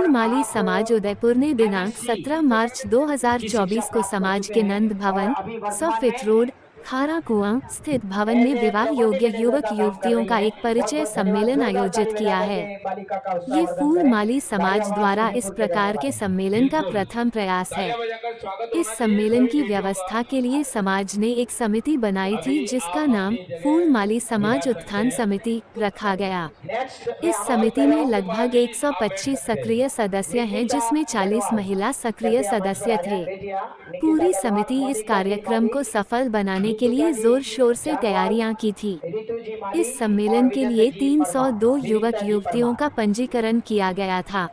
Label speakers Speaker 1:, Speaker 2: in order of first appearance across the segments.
Speaker 1: फूलमाली समाज उदयपुर ने दिनांक 17 मार्च 2024 को समाज के नंद भवन 100 फीट रोड खारा कुआं स्थित भवन में विवाह योग्य युवक युवतियों का एक परिचय सम्मेलन आयोजित किया है। ये फूलमाली समाज द्वारा इस प्रकार के सम्मेलन का प्रथम प्रयास है। इस सम्मेलन की व्यवस्था के लिए समाज ने एक समिति बनाई थी जिसका नाम फूलमाली समाज उत्थान समिति रखा गया। इस समिति में लगभग 125 सक्रिय सदस्य हैं जिसमें 40 महिला सक्रिय सदस्य थे। पूरी समिति इस कार्यक्रम को सफल बनाने के लिए जोर शोर से तैयारियां की थी। इस सम्मेलन के लिए 302 युवक युवतियों का पंजीकरण किया गया था।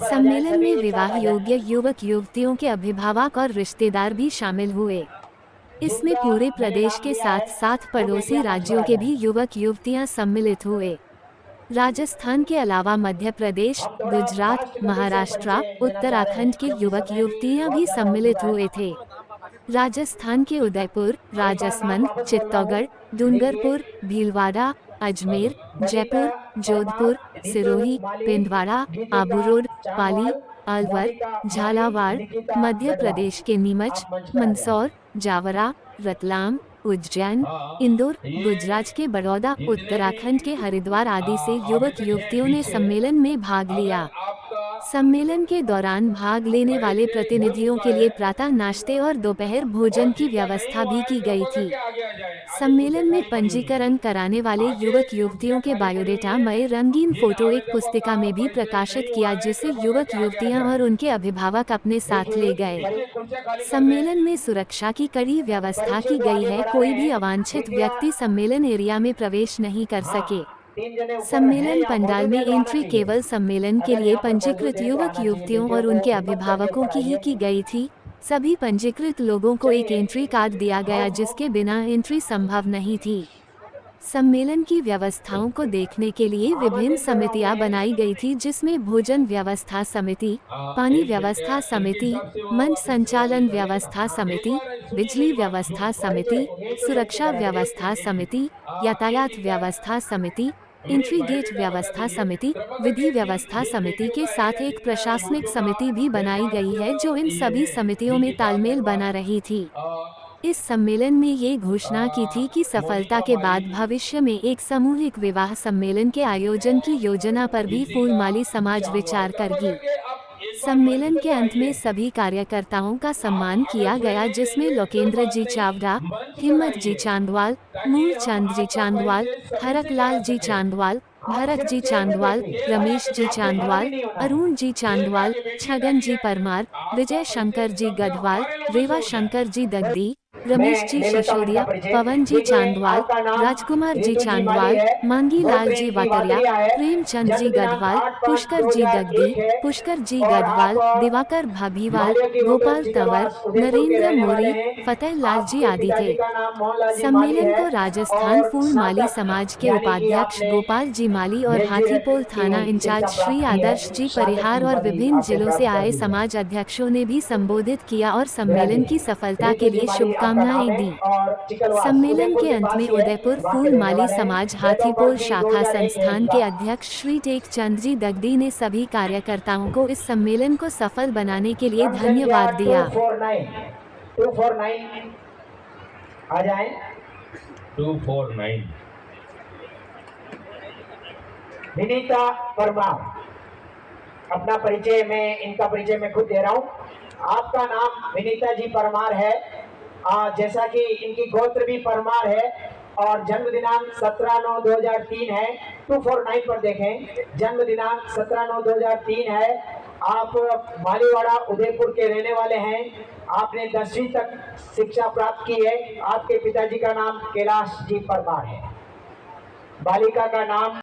Speaker 1: सम्मेलन में विवाह योग्य युवक युवतियों के अभिभावक और रिश्तेदार भी शामिल हुए। इसमें पूरे प्रदेश के साथ साथ पड़ोसी राज्यों के भी युवक युवतियां सम्मिलित हुए। राजस्थान के अलावा मध्य प्रदेश, गुजरात, महाराष्ट्र, उत्तराखंड के युवक युवतियां भी सम्मिलित हुए थे। राजस्थान के उदयपुर, राजसमंद, चित्तौड़गढ़, डूंगरपुर, भीलवाड़ा, अजमेर, जयपुर, जोधपुर, सिरोही, पिंडवाड़ा, आबू रोड, पाली, अलवर, झालावाड़, मध्य प्रदेश के नीमच, मंदसौर, जावरा, रतलाम, उज्जैन, इंदौर, गुजरात के बड़ौदा, उत्तराखंड के हरिद्वार आदि से युवक युवतियों ने सम्मेलन में भाग लिया। सम्मेलन के दौरान भाग लेने वाले प्रतिनिधियों के लिए प्रातः नाश्ते और दोपहर भोजन की व्यवस्था भी की गई थी। सम्मेलन में पंजीकरण कराने वाले युवक युवतियों के बायोडेटा मय रंगीन फोटो एक पुस्तिका में भी प्रकाशित किया जिसे युवक युवतियां और उनके अभिभावक अपने साथ ले गए। सम्मेलन में सुरक्षा की कड़ी व्यवस्था की गई है। कोई भी अवांछित व्यक्ति सम्मेलन एरिया में प्रवेश नहीं कर सके। सम्मेलन पंडाल में एंट्री केवल सम्मेलन के लिए पंजीकृत युवक युवतियों और उनके अभिभावकों की ही की गई थी। सभी पंजीकृत लोगों को एक एंट्री कार्ड दिया गया जिसके बिना एंट्री संभव नहीं थी। सम्मेलन की व्यवस्थाओं को देखने के लिए विभिन्न समितियां बनाई गई थी जिसमें भोजन व्यवस्था समिति, पानी व्यवस्था समिति, मंच संचालन व्यवस्था समिति, बिजली व्यवस्था समिति, सुरक्षा व्यवस्था समिति, यातायात व्यवस्था समिति, एंट्री गेट व्यवस्था समिति, विधि व्यवस्था समिति के साथ एक प्रशासनिक समिति भी बनाई गई है जो इन सभी समितियों में तालमेल बना रही थी। इस सम्मेलन में ये घोषणा की थी कि सफलता के बाद भविष्य में एक सामूहिक विवाह सम्मेलन के आयोजन की योजना पर भी फूलमाली समाज विचार करेगी। सम्मेलन के अंत में सभी कार्यकर्ताओं का सम्मान किया गया जिसमें लोकेंद्र जी चावड़ा, हिम्मत जी चांदवाल, मूलचंद जी चांदवाल, हरकलाल जी चांदवाल, भरत जी चांदवाल, रमेश जी चांदवाल, अरुण जी चांदवाल, छगन जी परमार, विजय शंकर जी गढ़वाल, रेवा शंकर जी दगदी, रमेश जी सिसोदिया, पवन जी चांदवाल, राजकुमार जी चांदवाल, मांगी लाल जी वाटरिया, प्रेमचंद जी गढ़वाल, पुष्कर जी दगदी, पुष्कर जी गढ़वाल, दिवाकर भाभीवाल, गोपाल तंवर, नरेंद्र मोरी, फतेह लाल जी आदि थे। सम्मेलन को राजस्थान फूलमाली समाज के उपाध्यक्ष गोपाल जी माली और हाथीपोल थाना इंचार्ज श्री आदर्श जी परिहार और विभिन्न जिलों से आए समाज अध्यक्षों ने भी संबोधित किया और सम्मेलन की सफलता के लिए शुभकामनाएं दी। सम्मेलन के अंत में उदयपुर फूलमाली समाज हाथीपोल शाखा संस्थान के अध्यक्ष श्री टेकचंद जी दगदी ने सभी कार्यकर्ताओं को इस सम्मेलन को सफल बनाने के लिए धन्यवाद दिया।
Speaker 2: 249 आ जाएं। 249 विनीता परमार, अपना परिचय मैं इनका परिचय मैं खुद दे रहा हूँ। आपका नाम विनीता जी परमार है। जैसा कि इनकी गोत्र भी परमार है और जन्म दिनांक 17/9/2003 है। 249 पर देखें, जन्म दिनांक 17/9/2003 है। आप मालीवाड़ा उदयपुर के रहने वाले हैं। आपने 10वीं तक शिक्षा प्राप्त की है। आपके पिताजी का नाम कैलाश जी परमार है। बालिका का नाम